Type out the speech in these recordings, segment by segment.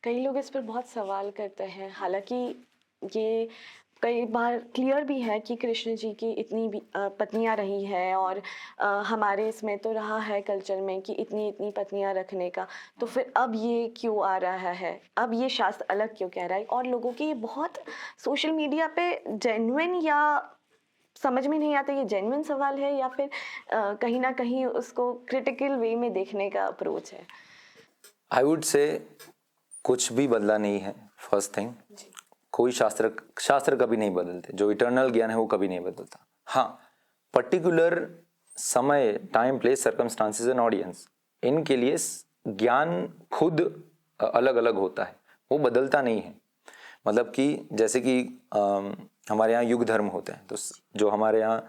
कई लोग इस पर बहुत सवाल करते हैं। हालांकि ये कई बार क्लियर भी है कि कृष्ण जी की इतनी भी पत्नियां रही है, और हमारे इसमें तो रहा है कल्चर में कि इतनी इतनी पत्नियां रखने का। तो फिर अब ये क्यों आ रहा है, अब ये शास्त्र अलग क्यों कह रहा है? और लोगों की ये बहुत सोशल मीडिया पे जेन्युइन, या समझ में नहीं आता ये जेन्युइन सवाल है या फिर कहीं ना कहीं उसको क्रिटिकल वे में देखने का अप्रोच है। आई वुड से कुछ भी बदला नहीं है। फर्स्ट थिंग, कोई शास्त्र शास्त्र कभी नहीं बदलते। जो इटर्नल ज्ञान है वो कभी नहीं बदलता। हाँ, पर्टिकुलर समय, time, place, circumstances and audience, इनके लिए ज्ञान खुद अलग अलग होता है, वो बदलता नहीं है। मतलब कि जैसे कि हमारे यहाँ युग धर्म होते हैं, तो जो हमारे यहाँ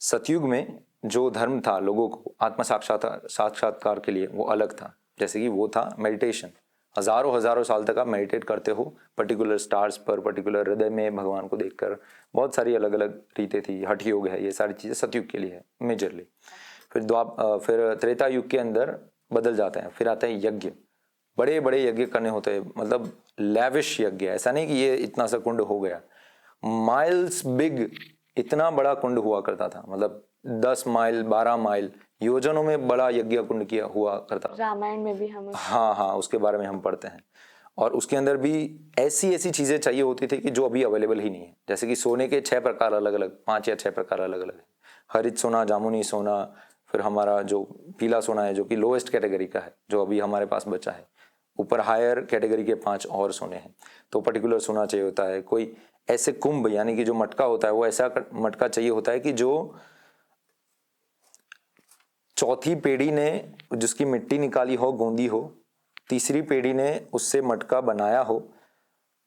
सतयुग में जो धर्म था लोगों को आत्म साक्षात्कार के लिए, वो अलग था। जैसे कि वो था मेडिटेशन। हजारों हजारों साल तक आप मेडिटेट करते हो पर्टिकुलर स्टार्स पर, पर्टिकुलर हृदय में भगवान को देखकर। बहुत सारी अलग अलग रीतें थी, हठ योग है, ये सारी चीज़ें सतयुग के लिए है मेजरली। फिर त्रेता युग के अंदर बदल जाते हैं। फिर आता है यज्ञ। बड़े बड़े यज्ञ करने होते हैं, मतलब लैविश यज्ञ। ऐसा नहीं कि ये इतना सा कुंड हो गया, माइल्स बिग, इतना बड़ा कुंड हुआ करता था। मतलब 10 माइल 12 माइल योजनों में बड़ा यज्ञ कुंड किया हुआ करता था। रामायण में भी हम हाँ हाँ, उसके बारे में हम पढ़ते हैं। और उसके अंदर भी ऐसी ऐसी चीजें चाहिए होती थी कि जो अभी अवेलेबल ही नहीं है। जैसे कि सोने के 6 प्रकार अलग अलग, 5 या 6 प्रकार अलग अलग है। हरित सोना, जामुनी सोना, फिर हमारा जो पीला सोना है जो कि लोएस्ट कैटेगरी का है, जो अभी हमारे पास बचा है। ऊपर हायर कैटेगरी के 5 और सोने हैं। तो पर्टिकुलर सोना चाहिए होता है। कोई ऐसे कुंभ यानी कि जो मटका होता है, वो ऐसा मटका चाहिए होता है कि जो चौथी पीढ़ी ने जिसकी मिट्टी निकाली हो, गोंदी हो, तीसरी पीढ़ी ने उससे मटका बनाया हो,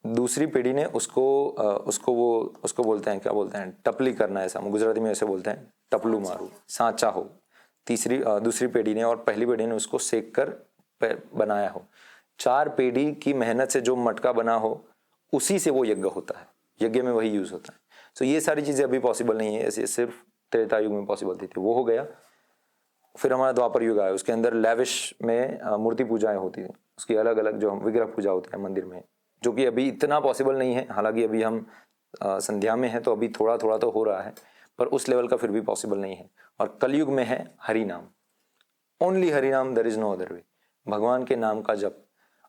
दूसरी पीढ़ी ने उसको बोलते हैं, क्या बोलते हैं, टपली करना, ऐसा गुजराती में ऐसे बोलते हैं, टपलू मारू, सांचा हो। दूसरी पीढ़ी ने, और पहली पीढ़ी ने उसको सेक कर बनाया हो। 4 पीढ़ी की मेहनत से जो मटका बना हो, उसी से वो यज्ञ होता है। यज्ञ में वही यूज होता है। तो ये सारी चीजें अभी पॉसिबल नहीं है, ऐसे सिर्फ त्रेता युग में पॉसिबल थी, वो हो गया। फिर हमारा द्वापर युग आया, उसके अंदर लैविश में मूर्ति पूजाएं होती थी। उसकी अलग अलग जो विग्रह पूजा होती है मंदिर में, जो कि अभी इतना पॉसिबल नहीं है। हालांकि अभी हम संध्या में हैं, तो अभी थोड़ा थोड़ा तो हो रहा है, पर उस लेवल का फिर भी पॉसिबल नहीं है। और कलयुग में है हरि नाम, ओनली हरि नाम, there is no other way. भगवान के नाम का जप,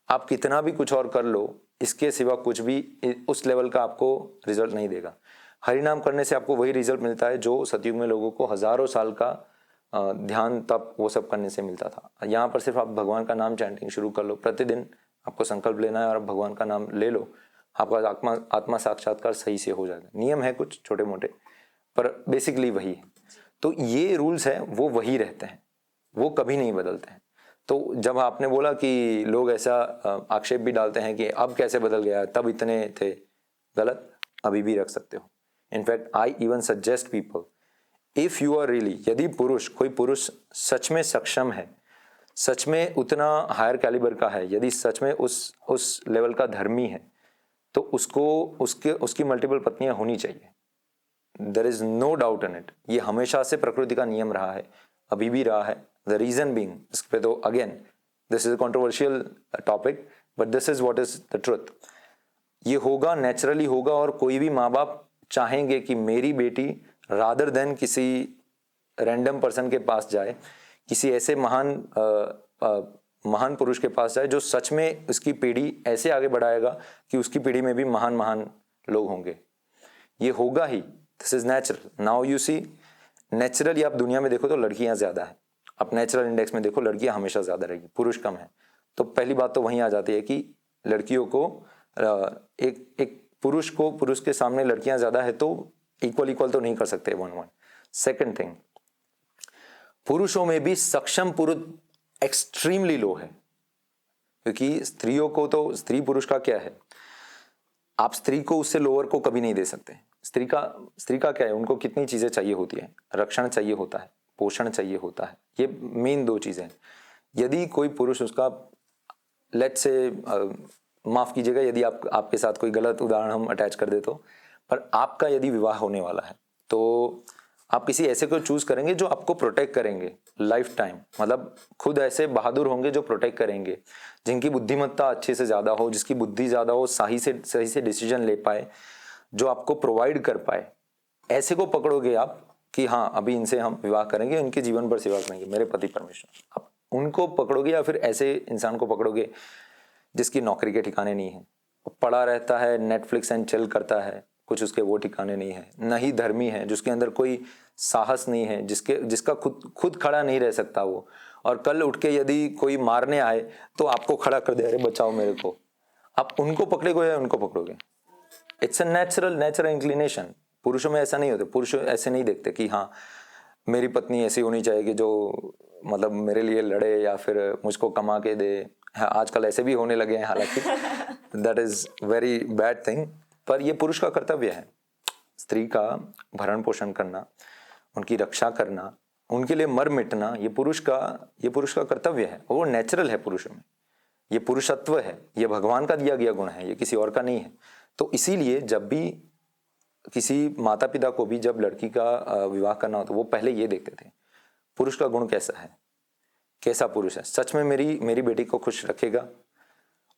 आप कितना भी कुछ और कर लो, इसके सिवा कुछ भी उस लेवल का आपको रिजल्ट नहीं देगा। हरि नाम करने से आपको वही रिजल्ट मिलता है जो सतयुग में लोगों को हजारों साल का ध्यान, तप, वो सब करने से मिलता था। यहाँ पर सिर्फ आप भगवान का नाम चैंटिंग शुरू कर लो, प्रतिदिन आपको संकल्प लेना है और भगवान का नाम ले लो, आपका आत्मा साक्षात्कार सही से हो जाएगा। नियम है कुछ छोटे मोटे, पर बेसिकली वही है। तो ये रूल्स है वो वही रहते हैं, वो कभी नहीं बदलते हैं। तो जब आपने बोला कि लोग ऐसा आक्षेप भी डालते हैं कि अब कैसे बदल गया, तब इतने थे, गलत, अभी भी रख सकते हो। In fact I even suggest people, if you are really, यदि कोई पुरुष सच में सक्षम है, सच में उतना हायर कैलिबर का है, यदि सच में उस लेवल का धर्मी है, तो उसकी मल्टीपल पत्नियां होनी चाहिए। There is no doubt in it. ये हमेशा से प्रकृति का नियम रहा है, अभी भी रहा है। द रीजन बीइंग, इस पे तो again this is a controversial topic, but this is what is the truth. ये होगा, नेचुरली होगा। और कोई भी माँ बाप चाहेंगे कि मेरी बेटी रादर देन किसी रैंडम पर्सन के पास जाए, किसी ऐसे महान पुरुष के पास जाए जो सच में उसकी पीढ़ी ऐसे आगे बढ़ाएगा कि उसकी पीढ़ी में भी महान महान लोग होंगे। ये होगा ही, this is natural. Now you see, naturally आप दुनिया में देखो तो लड़कियां ज्यादा है, आप नेचुरल इंडेक्स में देखो लड़कियां हमेशा ज्यादा रहेगी, पुरुष कम है। तो पहली बात तो वहीं आ जाती है कि लड़कियों को एक पुरुष के सामने लड़कियां ज्यादा है, तो इक्वल तो नहीं कर सकते 1-1। सेकंड थिंग, पुरुषों में भी सक्षम पुरुष एक्सट्रीमली लो है, क्योंकि स्त्रियों को तो, स्त्री पुरुष का क्या है, आप स्त्री को उससे लोअर को कभी नहीं दे सकते। स्त्री का क्या है, उनको कितनी चीजें चाहिए होती है, रक्षण चाहिए होता है, पोषण चाहिए होता है, ये मेन 2 चीजें हैं। यदि कोई पुरुष उसका, लेट्स से, माफ कीजिएगा यदि आपके साथ कोई गलत उदाहरण हम अटैच कर दे तो, पर आपका यदि विवाह होने वाला है, तो आप किसी ऐसे को चूज करेंगे जो आपको प्रोटेक्ट करेंगे लाइफ टाइम, मतलब खुद ऐसे बहादुर होंगे जो प्रोटेक्ट करेंगे, जिनकी बुद्धिमत्ता अच्छे से ज्यादा हो, जिसकी बुद्धि ज्यादा हो, सही से डिसीजन ले पाए, जो आपको प्रोवाइड कर पाए। ऐसे को पकड़ोगे आप कि हाँ अभी इनसे हम विवाह करेंगे, इनके जीवन पर सेवा करेंगे, मेरे पति परमेश्वर, आप उनको पकड़ोगे। या फिर ऐसे इंसान को पकड़ोगे जिसकी नौकरी के ठिकाने नहीं है, पड़ा रहता है, नेटफ्लिक्स एंड चिल करता है, कुछ उसके वो ठिकाने नहीं है, न ही धर्मी है, जिसके अंदर कोई साहस नहीं है, जिसका खुद खड़ा नहीं रह सकता वो, और कल उठ के यदि कोई मारने आए तो आपको खड़ा कर दे, अरे बचाओ मेरे को, आप उनको पकड़ोगे या उनको पकड़ोगे? It's a natural inclination. पुरुषों में ऐसा नहीं होता, पुरुष ऐसे नहीं देखते कि हाँ मेरी पत्नी ऐसी होनी चाहिए कि जो मतलब मेरे लिए लड़े या फिर मुझको कमा के दे। हाँ, आजकल ऐसे भी होने लगे हैं, हालांकि that is very bad thing, पर ये पुरुष का कर्तव्य है स्त्री का भरण पोषण करना, उनकी रक्षा करना, उनके लिए मर मिटना, ये पुरुष का कर्तव्य है, और वो नेचुरल है पुरुषों में, ये पुरुषत्व है, ये भगवान का दिया गया गुण है, ये किसी और का नहीं है। तो इसीलिए जब भी किसी माता पिता को भी जब लड़की का विवाह करना हो तो वो पहले ये देखते थे पुरुष का गुण कैसा है, कैसा पुरुष है, सच में मेरी बेटी को खुश रखेगा,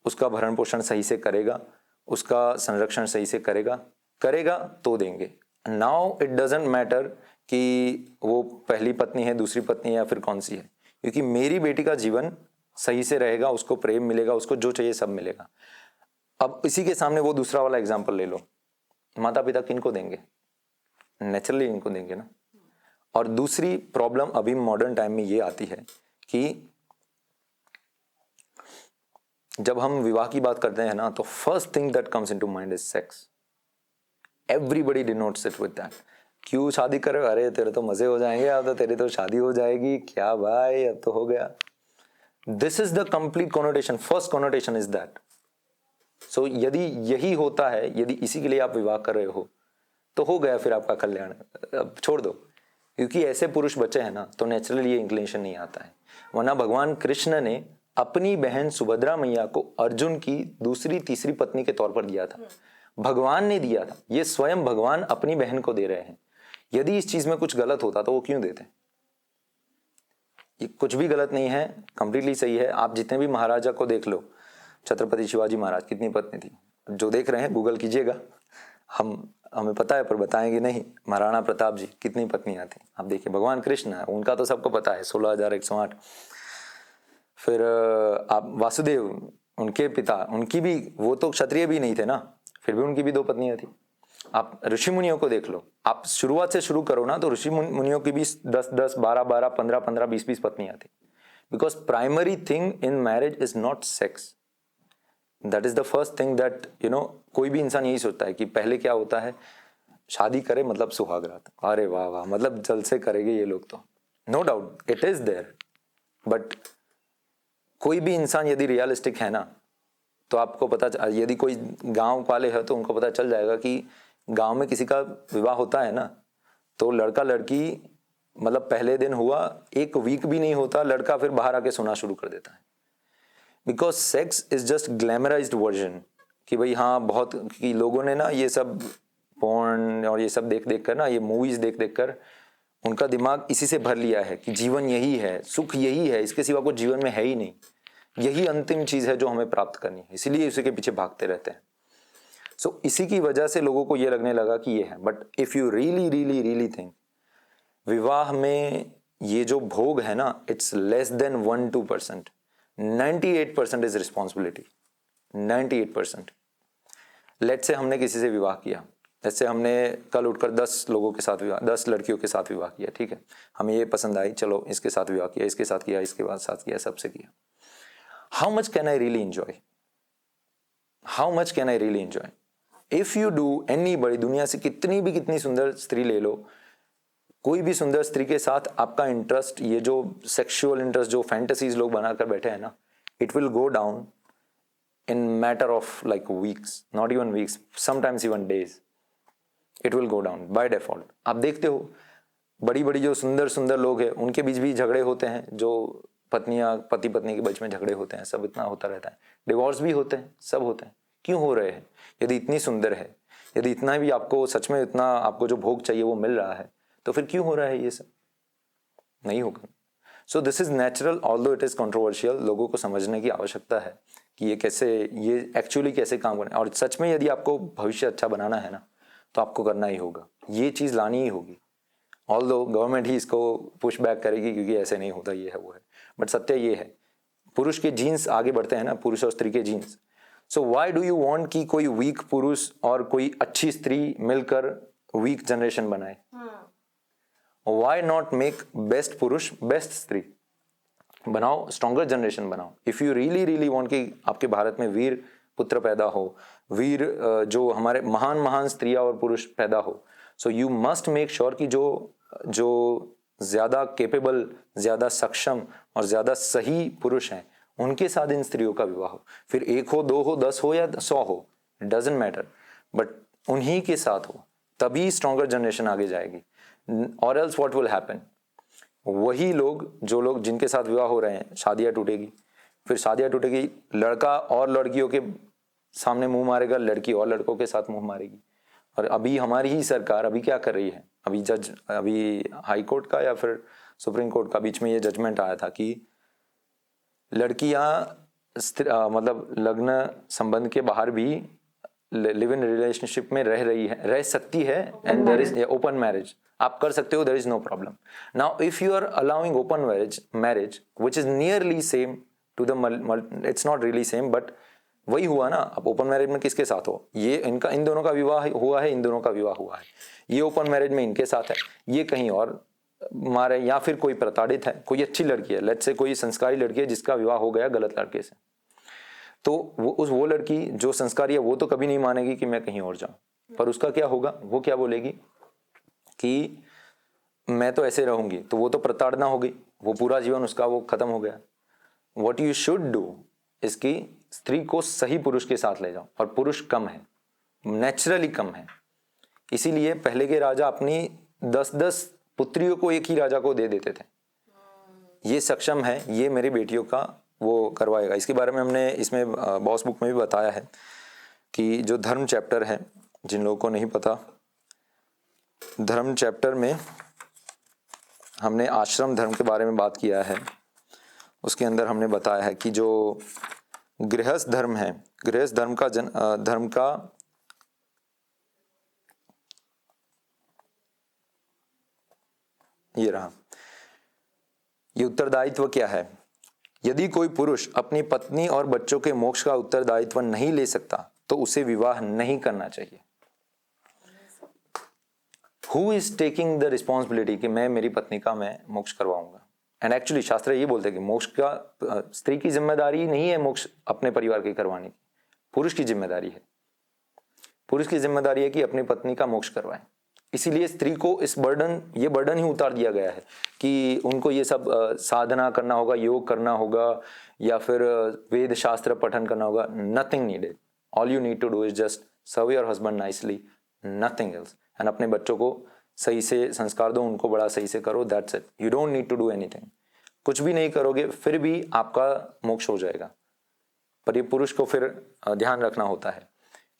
उसका भरण पोषण सही से करेगा, उसका संरक्षण सही से करेगा तो देंगे। नाउ इट डजंट मैटर कि वो पहली पत्नी है, दूसरी पत्नी है या फिर कौन सी है, क्योंकि मेरी बेटी का जीवन सही से रहेगा, उसको प्रेम मिलेगा, उसको जो चाहिए सब मिलेगा। अब इसी के सामने वो दूसरा वाला एग्जाम्पल ले लो, माता पिता किनको देंगे? नेचुरली इनको देंगे ना। और दूसरी प्रॉब्लम अभी मॉडर्न टाइम में ये आती है कि जब हम विवाह की बात करते हैं ना, तो first thing that comes into mind is sex. Everybody denotes it with that. क्यों शादी कर रहे हो? अरे तेरे तो मजे हो जाएंगे, अब तो तेरी तो शादी हो जाएगी, क्या भाई अब तो हो गया। This is the complete connotation, first connotation is that. So यदि यही होता है, यदि इसी के लिए आप विवाह कर रहे हो तो हो गया फिर आपका कल्याण, अब छोड़ दो। क्योंकि ऐसे पुरुष बचे हैं ना तो नेचुरली ये इंक्लिनेशन नहीं आता है। वरना भगवान कृष्ण ने अपनी बहन सुभद्रा मैया को अर्जुन की दूसरी तीसरी पत्नी के तौर पर दिया था, भगवान ने दिया था, ये स्वयं भगवान अपनी बहन को दे रहे हैं। यदि इस चीज में कुछ गलत होता तो वो क्यों देते? ये कुछ भी गलत नहीं है, कंप्लीटली सही है। आप जितने भी महाराजा को देख लो, छत्रपति शिवाजी महाराज कितनी पत्नी थी? जो देख रहे हैं गूगल कीजिएगा, हमें पता है पर बताएंगे नहीं। महाराणा प्रताप जी कितनी पत्नियां थी आप देखिए। भगवान कृष्ण है, उनका तो सबको पता है 16,108। फिर आप वासुदेव, उनके पिता, उनकी भी, वो तो क्षत्रिय भी नहीं थे ना, फिर भी उनकी भी 2 पत्नियां थी। आप ऋषि मुनियों को देख लो, आप शुरुआत से शुरू करो ना तो ऋषि मुनियों की भी 10-10, 12-12, 15-15, 20-20 पत्नियां थी। Because primary thing in marriage is not sex, that is the first thing that कोई भी इंसान यही सोचता है कि पहले क्या होता है, शादी करे मतलब सुहागरात, अरे वाह वाह, मतलब जलसे करेंगे ये लोग तो। No doubt it is there, but कोई भी इंसान यदि रियलिस्टिक है ना तो आपको पता, यदि कोई गांव वाले है तो उनको पता चल जाएगा कि गांव में किसी का विवाह होता है ना तो लड़का लड़की, मतलब पहले दिन हुआ, 1 वीक भी नहीं होता लड़का फिर बाहर आके सोना शुरू कर देता है। Because sex is just glamorised version, कि भाई हाँ बहुत, कि लोगों ने ना ये सब पॉर्न और ये सब देख देख कर ना, ये मूवीज देख देख कर उनका दिमाग इसी से भर लिया है कि जीवन यही है, सुख यही है, इसके सिवा कुछ जीवन में है ही नहीं, यही अंतिम चीज है जो हमें प्राप्त करनी है, इसीलिए उसी के पीछे भागते रहते हैं। सो इसी की वजह से लोगों को ये लगने लगा कि ये है। But if you really really really think, विवाह में ये जो भोग है ना, it's less than 1-2%। 98% is responsibility, 98%। Late से हमने किसी से विवाह किया, जैसे हमने कल उठकर 10 लोगों के साथ विवाह, 10 लड़कियों के साथ विवाह किया, ठीक है, हमें ये पसंद आई, चलो इसके साथ विवाह किया, इसके साथ किया, इसके बाद साथ किया, सबसे किया। How much can I really enjoy? How much can I really enjoy? If you do anybody, दुनिया से कितनी सुंदर स्त्री ले लो, कोई भी सुंदर स्त्री के साथ आपका इंटरेस्ट, ये जो सेक्सुअल इंटरेस्ट, जो फैंटेसीज लोग बनाकर बैठे हैं ना, it will go down in matter of like weeks, not even weeks, sometimes even days. It will go down by default. आप देखते हो बड़ी बड़ी जो सुंदर सुंदर लोग हैं उनके बीच भी झगड़े होते हैं, जो पत्नियां पति पत्नी के बीच में झगड़े होते हैं, सब इतना होता रहता है, डिवोर्स भी होते हैं, सब होते हैं। क्यों हो रहे हैं? यदि इतनी सुंदर है, यदि इतना भी आपको सच में, इतना आपको जो भोग चाहिए वो मिल रहा है, तो फिर क्यों हो रहा है ये सब? नहीं होगा। So this is natural, although it is controversial. लोगों को समझने की आवश्यकता है कि ये एक्चुअली कैसे काम करना है। और सच में यदि आपको भविष्य अच्छा बनाना है ना, तो आपको करना ही होगा, ये चीज़ लानी ही होगी। ऑल्दो गवर्नमेंट ही इसको पुश बैक करेगी क्योंकि ऐसे नहीं होता, ये है वो है, बट सत्य ये है, पुरुष के जीन्स आगे बढ़ते हैं ना, पुरुष और स्त्री के genes. So why do you want कि कोई वीक पुरुष और कोई अच्छी स्त्री मिलकर वीक जनरेशन बनाए? व्हाई नॉट मेक बेस्ट पुरुष बेस्ट स्त्री बनाओ, स्ट्रॉन्गर जनरेशन बनाओ। If you really really want कि आपके भारत में वीर पुत्र पैदा हो, वीर जो हमारे महान महान स्त्रियां और पुरुष पैदा हो, so you must make sure कि जो ज्यादा केपेबल, ज्यादा सक्षम और ज्यादा सही पुरुष हैं, उनके साथ इन स्त्रियों का विवाह हो। फिर 1 हो, 2 हो, 10 हो या 100 हो, डजंट मैटर, बट उन्हीं के साथ हो, तभी स्ट्रॉन्गर जनरेशन आगे जाएगी। और एल्स व्हाट विल हैपन, वही लोग जिनके साथ विवाह हो रहे हैं, शादियां टूटेगी, फिर शादियां टूटेगी, लड़का और लड़कियों के सामने मुंह मारेगा, लड़की और लड़कों के साथ मुंह मारेगी। और अभी हमारी ही सरकार अभी क्या कर रही है, अभी हाई कोर्ट का या फिर सुप्रीम कोर्ट का बीच में ये जजमेंट आया था कि लड़कियां मतलब लग्न संबंध के बाहर भी लिव इन रिलेशनशिप में रह सकती है, and there is open marriage, आप कर सकते हो, there is no problem. Now if you are allowing open marriage which is nearly same to the, it's not really same, but वही हुआ ना। अब ओपन मैरिज में किसके साथ हो, ये इन दोनों का विवाह हुआ है, इन दोनों का विवाह हुआ है, ये ओपन मैरिज में इनके साथ है, ये कहीं और मारे, या फिर कोई प्रताड़ित है, कोई अच्छी लड़की है, लेट्स से कोई संस्कारी लड़की है जिसका विवाह हो गया गलत लड़के से, तो वो लड़की जो संस्कारी है वो तो कभी नहीं मानेगी कि मैं कहीं और जाऊं, पर उसका क्या होगा, वो क्या बोलेगी कि मैं तो ऐसे रहूंगी, तो वो तो प्रताड़ना हो गई, वो पूरा जीवन उसका वो खत्म हो गया। व्हाट यू शुड डू इसकी स्त्री को सही पुरुष के साथ ले जाओ, और पुरुष कम है, नेचुरली कम है, इसीलिए पहले के राजा अपनी 10-10 पुत्रियों को एक ही राजा को दे देते थे। ये सक्षम है, ये मेरी बेटियों का वो करवाएगा। इसके बारे में हमने इसमें बॉस बुक में भी बताया है कि जो धर्म चैप्टर है, जिन लोगों को नहीं पता, धर्म चैप्टर में हमने आश्रम धर्म के बारे में बात किया है। उसके अंदर हमने बताया है कि जो गृहस्थ धर्म है, गृहस्थ धर्म का ये रहा, ये उत्तरदायित्व क्या है। यदि कोई पुरुष अपनी पत्नी और बच्चों के मोक्ष का उत्तरदायित्व नहीं ले सकता तो उसे विवाह नहीं करना चाहिए। Who is taking the responsibility कि मैं मेरी पत्नी का मैं मोक्ष करवाऊंगा। एंड एक्चुअली शास्त्र ये बोलते हैं कि मोक्ष का स्त्री की जिम्मेदारी नहीं है मोक्ष अपने परिवार की करवाने की, पुरुष की जिम्मेदारी है। पुरुष की जिम्मेदारी है कि अपनी पत्नी का मोक्ष करवाए। इसीलिए स्त्री को ये बर्डन ही उतार दिया गया है कि उनको ये सब साधना करना होगा, योग करना होगा, या फिर वेद शास्त्र पठन करना होगा। Nothing needed, all you need to do is just serve your husband nicely, nothing else. And अपने बच्चों को सही से संस्कार दो, उनको बड़ा सही से करो, that's it. You don't need to do anything. कुछ भी नहीं करोगे फिर भी आपका मोक्ष हो जाएगा। पर ये पुरुष को फिर ध्यान रखना होता है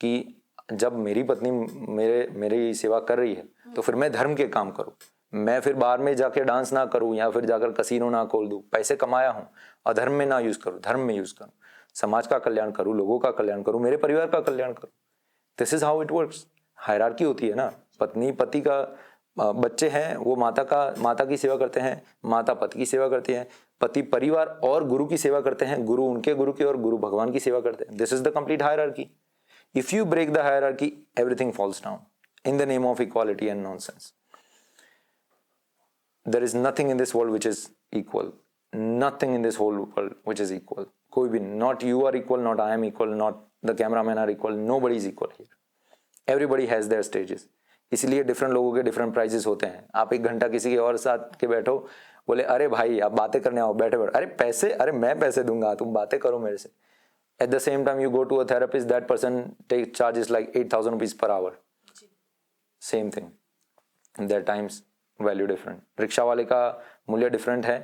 कि जब मेरी पत्नी मेरी सेवा कर रही है तो फिर मैं धर्म के काम करूं, मैं फिर बाहर में जाके डांस ना करूं या फिर जाकर कसीनो ना खोल दूं, पैसे कमाया हूं अधर्म में ना यूज करूं, धर्म में यूज करूं, समाज का कल्याण करूं, लोगों का कल्याण करूं, मेरे परिवार का कल्याण करूं। This is how it works. Hierarchy होती है ना, पति का बच्चे हैं वो माता की सेवा करते हैं, माता पति की सेवा करती है, पति परिवार और गुरु की सेवा करते हैं, गुरु उनके गुरु की और गुरु भगवान की सेवा करते हैं। This is the complete hierarchy. If you break the hierarchy, everything falls down in the name of equality and nonsense. There is nothing in this world which is equal. Nothing in this whole world which is equal. कोई भी, not you are equal, not I am equal, not the cameraman are equal. Nobody is equal here. Everybody has their stages. इसलिए different लोगों के different prices होते हैं। आप 1 घंटा किसी के और साथ के बैठो, बोले अरे भाई आप बातें करने आओ, बैठे अरे पैसे, अरे मैं पैसे दूंगा, तुम बातें करो मेरे से। At the same time, you go to a therapist, that person charges like 8,000 rupees per hour. Same thing. Their times value different. Rickshaw वाले का मूल्य डिफरेंट है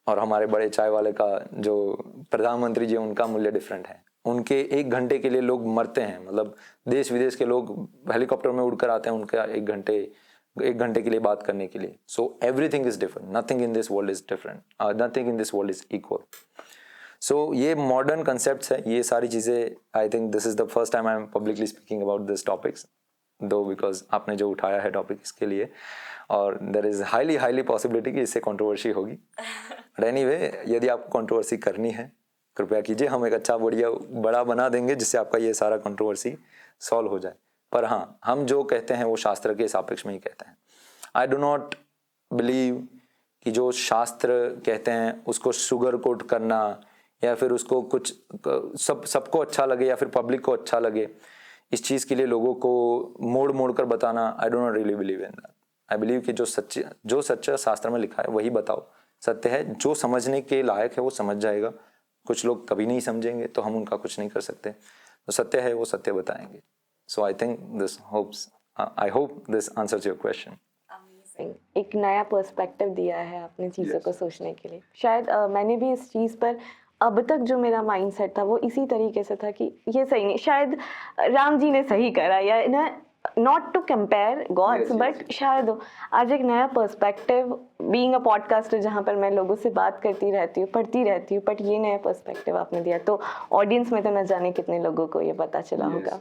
और हमारे बड़े चाय वाले का जो प्रधानमंत्री जी उनका मूल्य डिफरेंट है। उनके 1 घंटे के लिए लोग मरते हैं, मतलब देश विदेश के लोग हेलीकॉप्टर में उड़कर आते हैं उनका 1 घंटे 1 घंटे के लिए बात करने के लिए. So everything is different. Nothing in this world is different. Nothing in this world is equal. So ये modern concepts है, ये सारी चीज़ें. I think this is the first time I am publicly speaking about these topics, though because आपने जो उठाया है topic इसके लिए, और there is highly possibility कि इससे कंट्रोवर्सी होगी. But anyway, यदि आपको कंट्रोवर्सी करनी है कृपया कीजिए, हम एक अच्छा बढ़िया बड़ा बना देंगे जिससे आपका ये सारा कंट्रोवर्सी सॉल्व हो जाए. पर हाँ, हम जो कहते हैं वो शास्त्र के सापेक्ष में ही कहते हैं. आई डो नॉट बिलीव कि जो शास्त्र कहते हैं उसको शुगर कोट करना या फिर उसको कुछ सबको अच्छा लगे या फिर पब्लिक को अच्छा लगे, इस चीज़ के लिए लोगों को मोड़ कर बताना, I do not really believe in that. I believe कि जो सच्चा शास्त्र में लिखा है वही बताओ. सत्य है, जो समझने के लायक है वो समझ जाएगा. कुछ लोग कभी नहीं समझेंगे तो हम उनका कुछ नहीं कर सकते. तो सत्य है वो सत्य बताएंगे. So I think I hope this answers your question. एक नया पर्सपेक्टिव दिया है आपने चीज़ों को सोचने के लिए. शायद मैंने भी इस चीज़ पर अब तक जो मेरा माइंडसेट था वो इसी तरीके से था कि ये सही नहीं, शायद राम जी ने सही करा, या ना, not to compare gods, but शायद आज एक नया पर्सपेक्टिव, बीइंग अ पॉडकास्टर जहाँ पर मैं लोगों से बात करती रहती हूँ, पढ़ती रहती हूँ, बट ये नया पर्सपेक्टिव आपने दिया तो ऑडियंस में तो न जाने कितने लोगों को ये पता चला होगा.